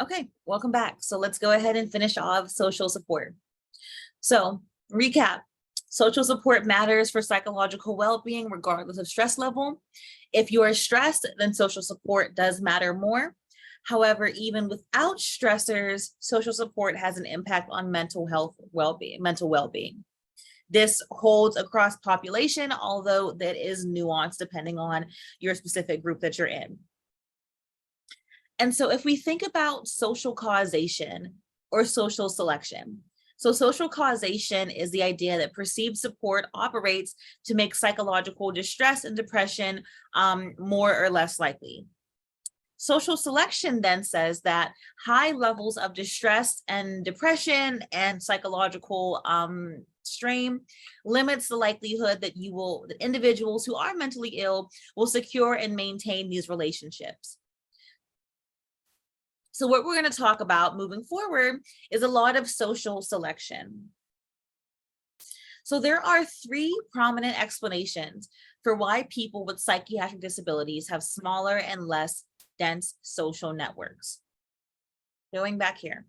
Okay, welcome back. So let's go ahead and finish off social support. So recap, social support matters for psychological well-being regardless of stress level. If you are stressed, then social support does matter more. However, even without stressors, social support has an impact on mental health mental well-being. This holds across population, although that is nuanced depending on your specific group that you're in. And so if we think about social causation or social selection, so social causation is the idea that perceived support operates to make psychological distress and depression more or less likely. Social selection then says that high levels of distress and depression and psychological strain limits the likelihood that that individuals who are mentally ill will secure and maintain these relationships. So what we're going to talk about moving forward is a lot of social selection. So there are three prominent explanations for why people with psychiatric disabilities have smaller and less dense social networks. Going back here,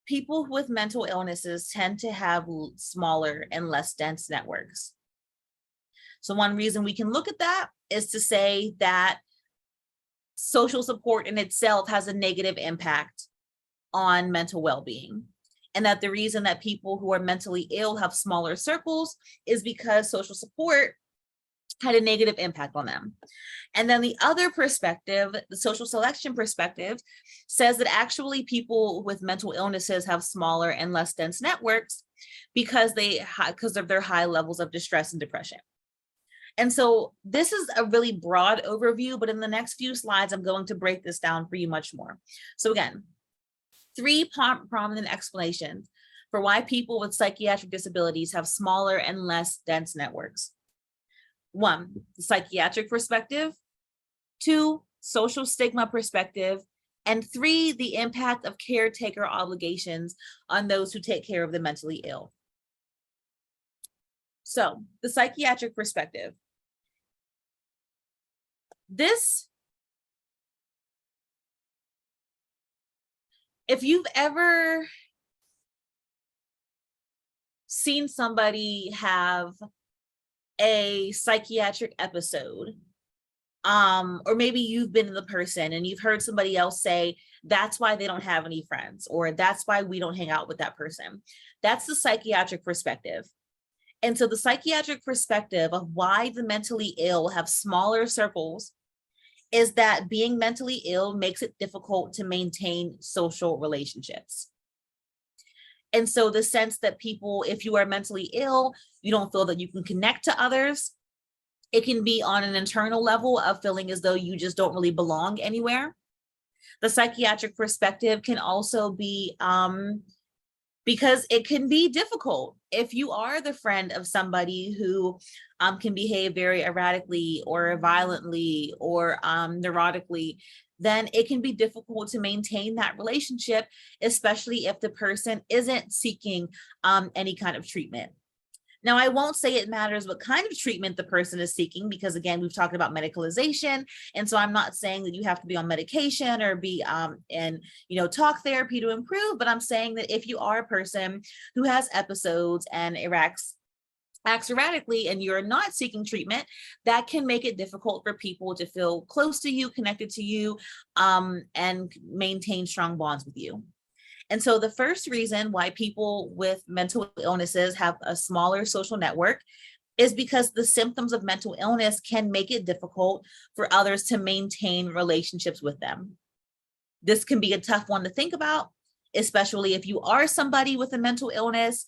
people with mental illnesses tend to have smaller and less dense networks. So one reason we can look at that is to say that social support in itself has a negative impact on mental well-being. And that the reason that people who are mentally ill have smaller circles is because social support had a negative impact on them. And then the other perspective, the social selection perspective, says that actually people with mental illnesses have smaller and less dense networks because of their high levels of distress and depression. And so this is a really broad overview, but in the next few slides, I'm going to break this down for you much more. So again, three prominent explanations for why people with psychiatric disabilities have smaller and less dense networks. 1, the psychiatric perspective. 2, social stigma perspective. And 3, the impact of caretaker obligations on those who take care of the mentally ill. So the psychiatric perspective. If you've ever seen somebody have a psychiatric episode, or maybe you've been the person and you've heard somebody else say, that's why they don't have any friends, or that's why we don't hang out with that person. That's the psychiatric perspective. And so the psychiatric perspective of why the mentally ill have smaller circles is that being mentally ill makes it difficult to maintain social relationships. And so the sense that people, if you are mentally ill, you don't feel that you can connect to others. It can be on an internal level of feeling as though you just don't really belong anywhere. The psychiatric perspective can also be because it can be difficult if you are the friend of somebody who can behave very erratically or violently or neurotically, then it can be difficult to maintain that relationship, especially if the person isn't seeking any kind of treatment. Now, I won't say it matters what kind of treatment the person is seeking, because again, we've talked about medicalization. And so I'm not saying that you have to be on medication or be in, talk therapy to improve, but I'm saying that if you are a person who has episodes and acts erratically and you're not seeking treatment, that can make it difficult for people to feel close to you, connected to you, and maintain strong bonds with you. And so the first reason why people with mental illnesses have a smaller social network is because the symptoms of mental illness can make it difficult for others to maintain relationships with them. This can be a tough one to think about, especially if you are somebody with a mental illness.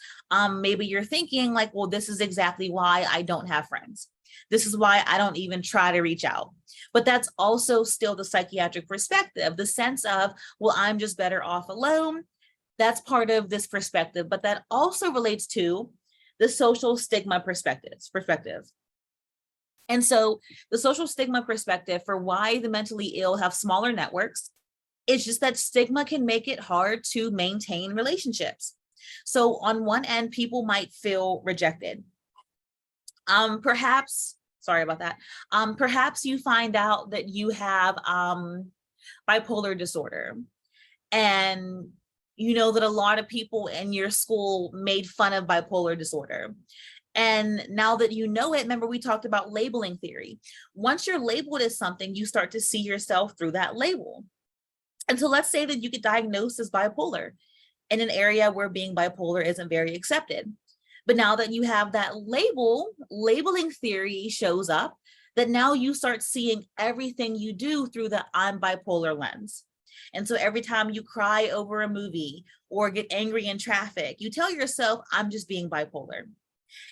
Maybe you're thinking like, well, this is exactly why I don't have friends. This is why I don't even try to reach out. But that's also still the psychiatric perspective, the sense of, well, I'm just better off alone. That's part of this perspective, but that also relates to the social stigma perspective. And so the social stigma perspective for why the mentally ill have smaller networks, it's just that stigma can make it hard to maintain relationships. So on one end, people might feel rejected. Perhaps you find out that you have bipolar disorder. And you know that a lot of people in your school made fun of bipolar disorder. And now that you know it, remember we talked about labeling theory. Once you're labeled as something, you start to see yourself through that label. And so let's say that you get diagnosed as bipolar in an area where being bipolar isn't very accepted. But now that you have that label, labeling theory shows up, that now you start seeing everything you do through the I'm bipolar lens. And so every time you cry over a movie or get angry in traffic, you tell yourself, I'm just being bipolar.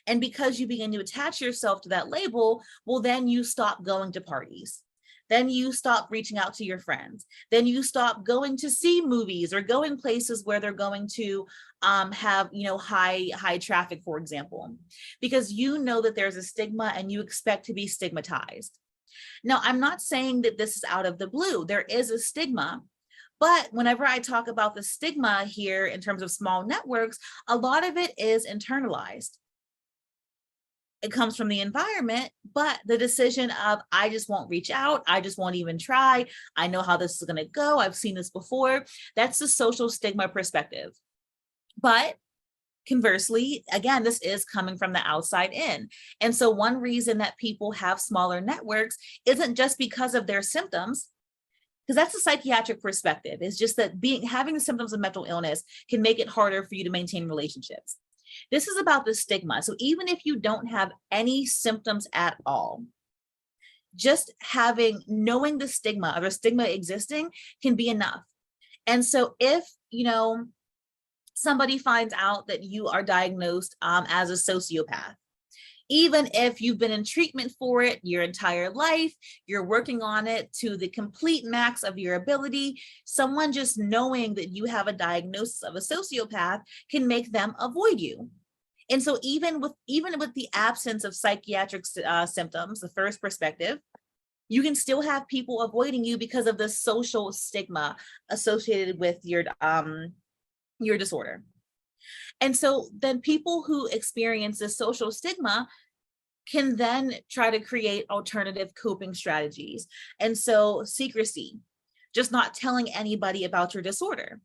And because you begin to attach yourself to that label, well, then you stop going to parties. Then you stop reaching out to your friends. Then you stop going to see movies or going places where they're going to have, high traffic, for example, because you know that there's a stigma and you expect to be stigmatized. Now, I'm not saying that this is out of the blue. There is a stigma. But whenever I talk about the stigma here in terms of small networks, a lot of it is internalized. It comes from the environment, but the decision of, I just won't reach out, I just won't even try, I know how this is going to go, I've seen this before, that's the social stigma perspective. But conversely, again, this is coming from the outside in. And so one reason that people have smaller networks isn't just because of their symptoms, because that's a psychiatric perspective. It's just that having the symptoms of mental illness can make it harder for you to maintain relationships. This is about the stigma. So even if you don't have any symptoms at all, just knowing the stigma or the stigma existing can be enough. And so if, somebody finds out that you are diagnosed as a sociopath, even if you've been in treatment for it your entire life, you're working on it to the complete max of your ability, someone just knowing that you have a diagnosis of a sociopath can make them avoid you. And so even with the absence of psychiatric symptoms, the first perspective, you can still have people avoiding you because of the social stigma associated with your disorder. And so then people who experience this social stigma can then try to create alternative coping strategies. And so secrecy, just not telling anybody about your disorder.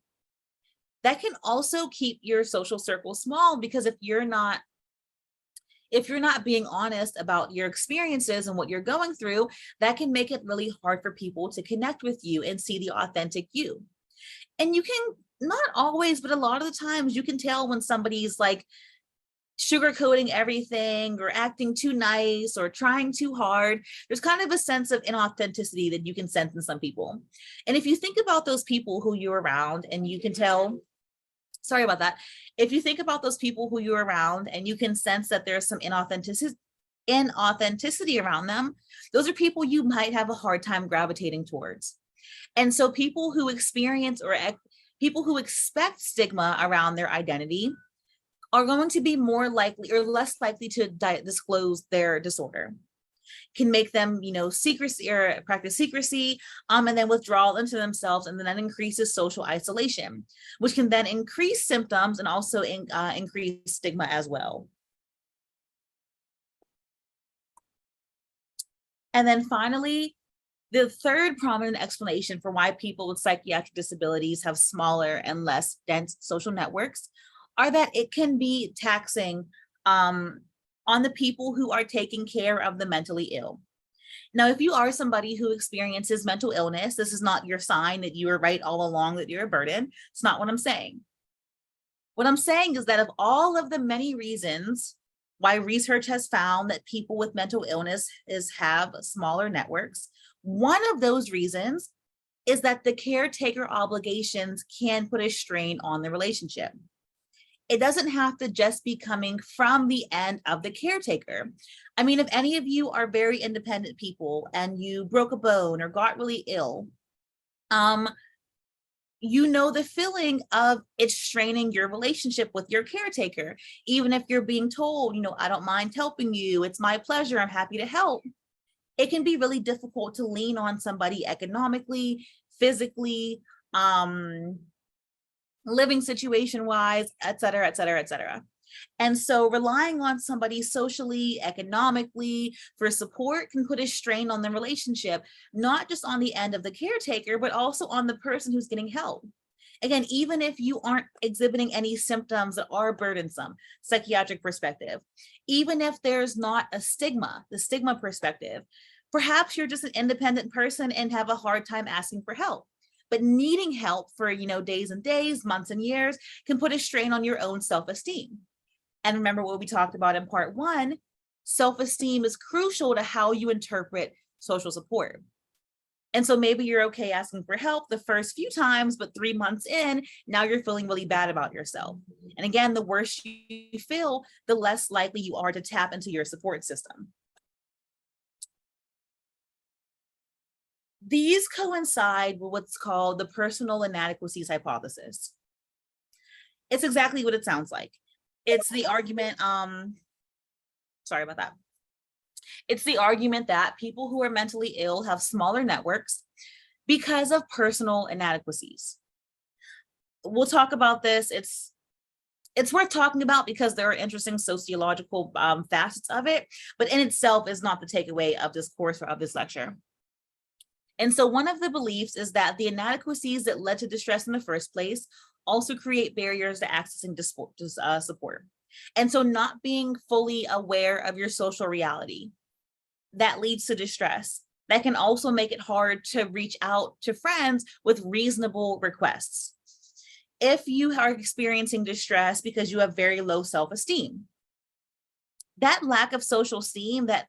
That can also keep your social circle small, because if you're not being honest about your experiences and what you're going through, that can make it really hard for people to connect with you and see the authentic you. And you can, not always, but a lot of the times you can tell when somebody's like sugarcoating everything or acting too nice or trying too hard. There's kind of a sense of inauthenticity that you can sense in some people. And if you think about those people who you're around and you can tell, sorry about that. If you think about those people who you're around and you can sense that there's some inauthenticity around them, those are people you might have a hard time gravitating towards. And so people who experience or people who expect stigma around their identity are going to be more likely or less likely to disclose their disorder. Can make them, secrecy or practice secrecy, and then withdrawal into themselves, and then that increases social isolation, which can then increase symptoms and also increase stigma as well. And then finally, the third prominent explanation for why people with psychiatric disabilities have smaller and less dense social networks are that it can be taxing on the people who are taking care of the mentally ill. Now, if you are somebody who experiences mental illness, this is not your sign that you were right all along, that you're a burden. It's not what I'm saying. What I'm saying is that of all of the many reasons why research has found that people with mental illness have smaller networks, one of those reasons is that the caretaker obligations can put a strain on the relationship. It doesn't have to just be coming from the end of the caretaker. I mean, if any of you are very independent people and you broke a bone or got really ill, you know the feeling of it straining your relationship with your caretaker. Even if you're being told, I don't mind helping you, it's my pleasure, I'm happy to help. It can be really difficult to lean on somebody economically, physically, living situation wise, et cetera, et cetera, et cetera. And so relying on somebody socially, economically for support can put a strain on the relationship, not just on the end of the caretaker, but also on the person who's getting help. Again, even if you aren't exhibiting any symptoms that are burdensome, psychiatric perspective, even if there's not a stigma, the stigma perspective, perhaps you're just an independent person and have a hard time asking for help. But needing help for, days and days, months and years can put a strain on your own self-esteem. And remember what we talked about in part 1, self-esteem is crucial to how you interpret social support. And so maybe you're okay asking for help the first few times, but 3 months in, now you're feeling really bad about yourself. And again, the worse you feel, the less likely you are to tap into your support system. These coincide with what's called the personal inadequacies hypothesis. It's exactly what it sounds like. It's the argument, sorry about that. It's the argument that people who are mentally ill have smaller networks because of personal inadequacies. We'll talk about this. It's worth talking about because there are interesting sociological facets of it, but in itself is not the takeaway of this course or of this lecture. And so one of the beliefs is that the inadequacies that led to distress in the first place also create barriers to accessing support. And so not being fully aware of your social reality, that leads to distress. That can also make it hard to reach out to friends with reasonable requests. If you are experiencing distress because you have very low self-esteem, that lack of social esteem, that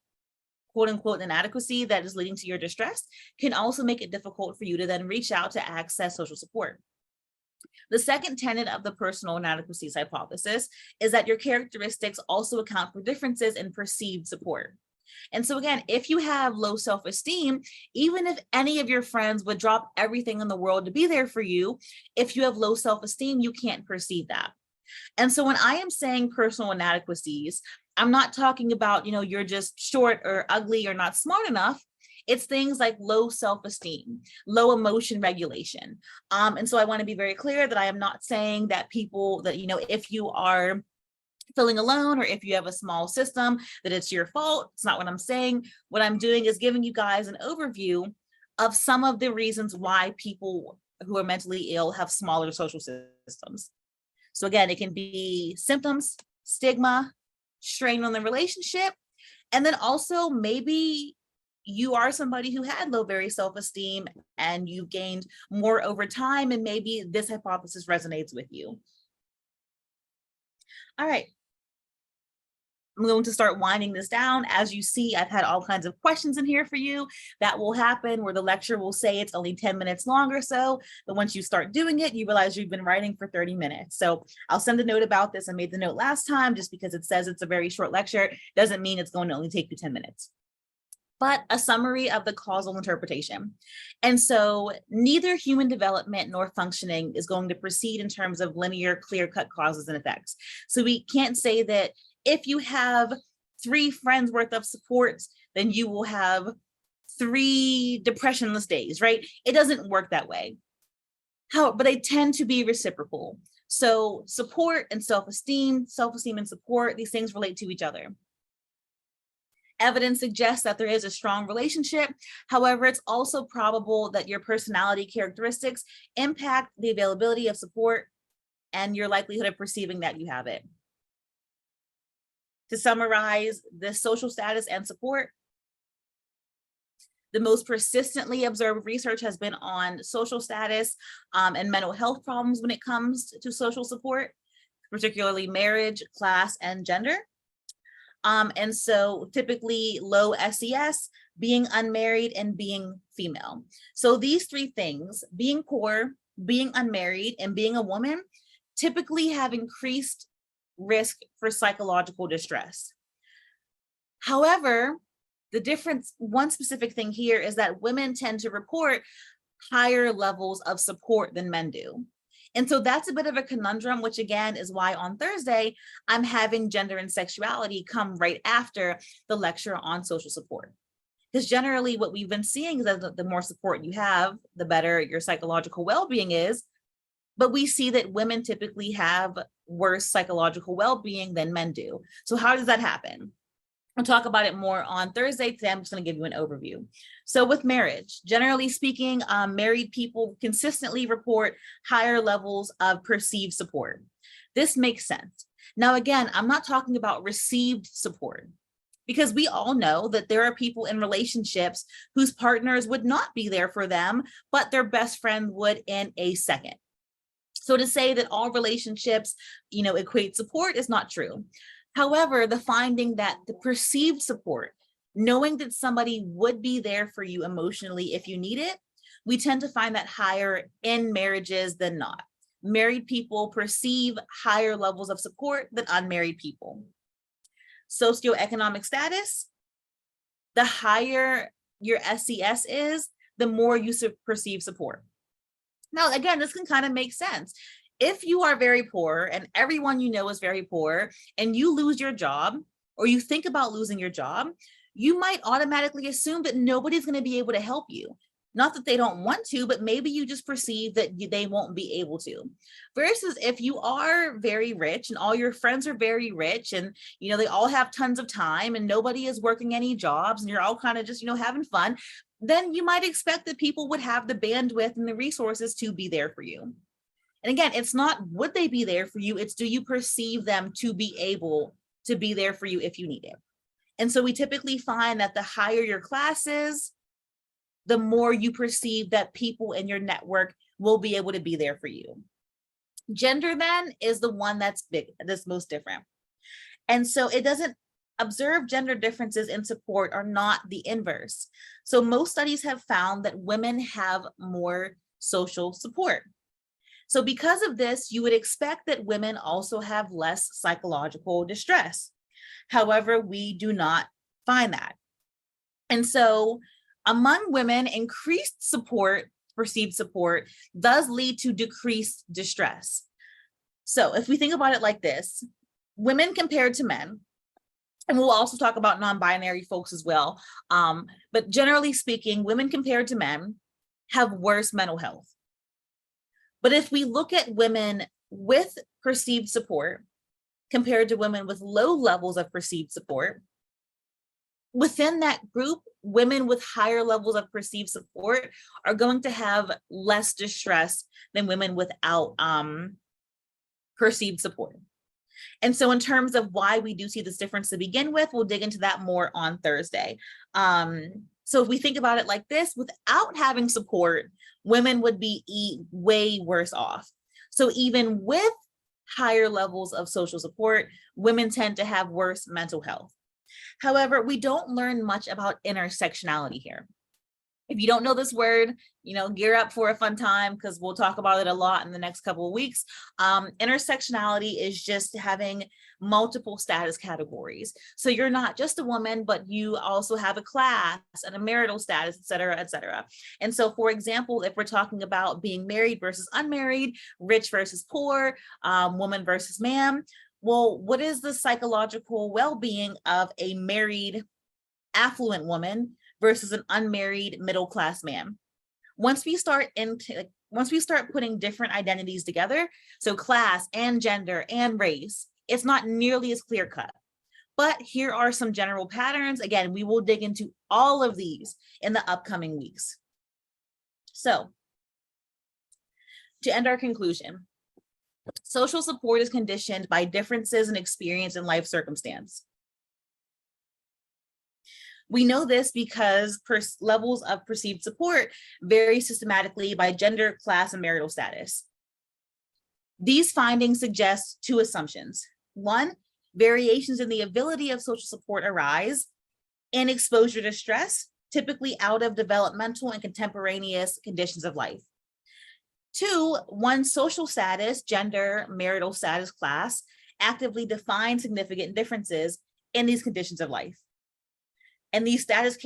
quote unquote inadequacy that is leading to your distress, can also make it difficult for you to then reach out to access social support. The second tenet of the personal inadequacies hypothesis is that your characteristics also account for differences in perceived support. And so again, if you have low self-esteem, even if any of your friends would drop everything in the world to be there for you, if you have low self-esteem, you can't perceive that. And so when I am saying personal inadequacies, I'm not talking about, you're just short or ugly or not smart enough. It's things like low self-esteem, low emotion regulation. And so I want to be very clear that I am not saying that people that, if you are feeling alone or if you have a small system, that it's your fault. It's not what I'm saying. What I'm doing is giving you guys an overview of some of the reasons why people who are mentally ill have smaller social systems. So again, it can be symptoms, stigma, strain on the relationship, and then also maybe you are somebody who had low very self-esteem and you've gained more over time, and maybe this hypothesis resonates with you. All right. I'm going to start winding this down. As you see, I've had all kinds of questions in here for you. That will happen where the lecture will say it's only 10 minutes long or so, but once you start doing it, you realize you've been writing for 30 minutes. So I'll send a note about this. I made the note last time just because it says it's a very short lecture. Doesn't mean it's going to only take you 10 minutes. But a summary of the causal interpretation. And so neither human development nor functioning is going to proceed in terms of linear, clear-cut causes and effects. So we can't say that if you have 3 friends worth of supports, then you will have 3 depressionless days, right? It doesn't work that way. But they tend to be reciprocal. So support and self-esteem and support, these things relate to each other. Evidence suggests that there is a strong relationship. However, it's also probable that your personality characteristics impact the availability of support and your likelihood of perceiving that you have it. To summarize the social status and support, the most persistently observed research has been on social status and mental health problems when it comes to social support, particularly marriage, class, and gender. And so typically low SES, being unmarried, and being female. So these 3 things, being poor, being unmarried, and being a woman, typically have increased risk for psychological distress. However, the difference, one specific thing here is that women tend to report higher levels of support than men do. And so that's a bit of a conundrum, which again is why on Thursday, I'm having gender and sexuality come right after the lecture on social support. Because generally what we've been seeing is that the more support you have, the better your psychological well-being is. but we see that women typically have worse psychological well-being than men do. So how does that happen? We'll talk about it more on Thursday. Today, I'm just going to give you an overview. So with marriage, generally speaking, married people consistently report higher levels of perceived support. This makes sense. Now, again, I'm not talking about received support, because we all know that there are people in relationships whose partners would not be there for them, but their best friend would in a second. So to say that all relationships, equate support is not true. However, the finding that the perceived support, knowing that somebody would be there for you emotionally if you need it, we tend to find that higher in marriages than not. Married people perceive higher levels of support than unmarried people. Socioeconomic status, the higher your SES is, the more you perceive support. Now, again, this can kind of make sense. If you are very poor and everyone you know is very poor and you lose your job, or you think about losing your job, you might automatically assume that nobody's going to be able to help you. Not that they don't want to, but maybe you just perceive that they won't be able to. Versus if you are very rich and all your friends are very rich and, they all have tons of time and nobody is working any jobs and you're all kind of just, having fun, then you might expect that people would have the bandwidth and the resources to be there for you. And again, it's not would they be there for you, it's do you perceive them to be able to be there for you if you need it. And so we typically find that the higher your class is, the more you perceive that people in your network will be able to be there for you. Gender then is the one that's most different. And so it doesn't observe gender differences in support are not the inverse. So most studies have found that women have more social support. So because of this, you would expect that women also have less psychological distress. However, we do not find that. And so among women, increased support, perceived support, does lead to decreased distress. So if we think about it like this, women compared to men, and we'll also talk about non-binary folks as well, but generally speaking, women compared to men have worse mental health. But if we look at women with perceived support compared to women with low levels of perceived support, within that group, women with higher levels of perceived support are going to have less distress than women without perceived support. And so in terms of why we do see this difference to begin with, we'll dig into that more on Thursday. So if we think about it like this, without having support, women would be way worse off. So even with higher levels of social support, women tend to have worse mental health. However, we don't learn much about intersectionality here. If you don't know this word, gear up for a fun time because we'll talk about it a lot in the next couple of weeks. Intersectionality is just having multiple status categories. So you're not just a woman, but you also have a class and a marital status, et cetera, et cetera. And so, for example, if we're talking about being married versus unmarried, rich versus poor, woman versus man, well, what is the psychological well-being of a married, affluent woman versus an unmarried middle-class man? Once we start putting different identities together, so class and gender and race, it's not nearly as clear-cut. But here are some general patterns. Again, we will dig into all of these in the upcoming weeks. So, to end our conclusion, social support is conditioned by differences in experience and life circumstance. We know this because levels of perceived support vary systematically by gender, class, and marital status. These findings suggest two assumptions. One, variations in the ability of social support arise in exposure to stress, typically out of developmental and contemporaneous conditions of life. Two, one's social status, gender, marital status, class, actively define significant differences in these conditions of life. And these status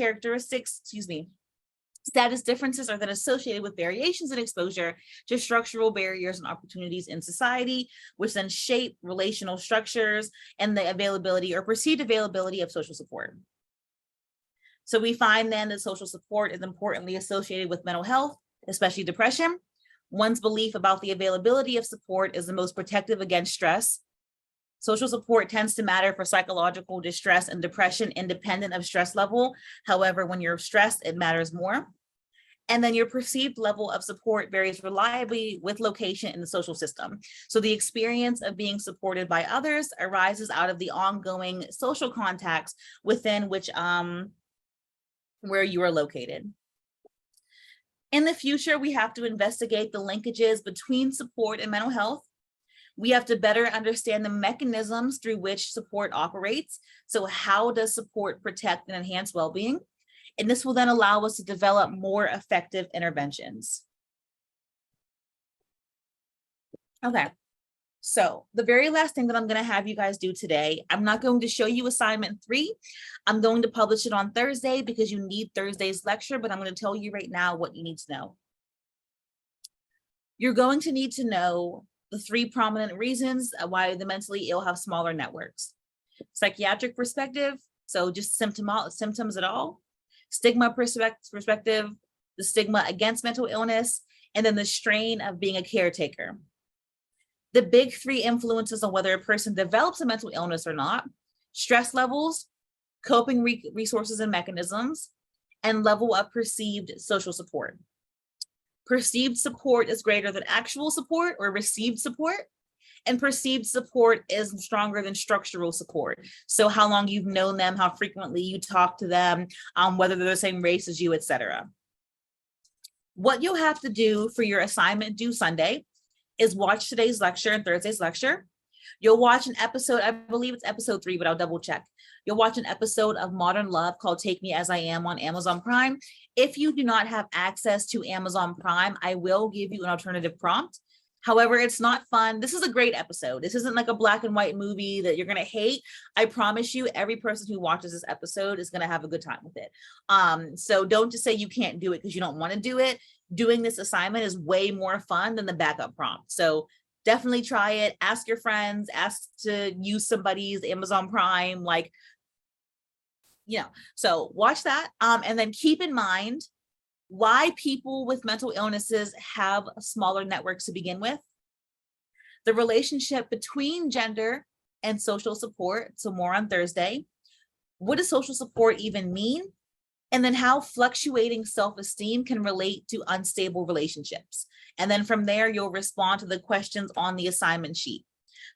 differences are then associated with variations in exposure to structural barriers and opportunities in society, which then shape relational structures and the availability or perceived availability of social support. So we find then that social support is importantly associated with mental health, especially depression, One's belief about the availability of support is the most protective against stress. Social support tends to matter for psychological distress and depression independent of stress level. However, when you're stressed, it matters more. And then your perceived level of support varies reliably with location in the social system. So the experience of being supported by others arises out of the ongoing social contacts within which where you are located. In the future, we have to investigate the linkages between support and mental health. We have to better understand the mechanisms through which support operates. So how does support protect and enhance well-being? And this will then allow us to develop more effective interventions. Okay, so the very last thing that I'm going to have you guys do today, I'm not going to show you assignment 3. I'm going to publish it on Thursday because you need Thursday's lecture, but I'm going to tell you right now what you need to know. You're going to need to know the 3 prominent reasons why the mentally ill have smaller networks. Psychiatric perspective, so just symptoms at all. Stigma perspective, the stigma against mental illness, and then the strain of being a caretaker. The big 3 influences on whether a person develops a mental illness or not: stress levels, coping resources and mechanisms, and level of perceived social support. Perceived support is greater than actual support or received support, and perceived support is stronger than structural support. So how long you've known them, how frequently you talk to them, whether they're the same race as you, etc. What you'll have to do for your assignment due Sunday is watch today's lecture and Thursday's lecture. You'll watch an episode, I believe it's episode 3, but I'll double check. You'll watch an episode of Modern Love called Take Me As I Am on Amazon Prime. If you do not have access to Amazon Prime, I will give you an alternative prompt. However, it's not fun. This is a great episode. This isn't like a black and white movie that you're going to hate. I promise you, every person who watches this episode is going to have a good time with it. So don't just say you can't do it because you don't want to do it. Doing this assignment is way more fun than the backup prompt. So definitely try it. Ask your friends, ask to use somebody's Amazon Prime, so watch that. And then keep in mind why people with mental illnesses have smaller networks to begin with, the relationship between gender and social support, so more on Thursday. What does social support even mean? And then how fluctuating self-esteem can relate to unstable relationships. And then from there, you'll respond to the questions on the assignment sheet.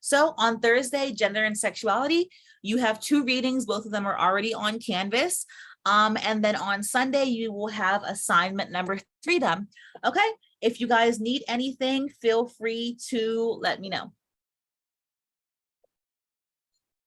So on Thursday, gender and sexuality, you have 2 readings. Both of them are already on Canvas. And then on Sunday, you will have assignment number 3 done. Okay, if you guys need anything, feel free to let me know.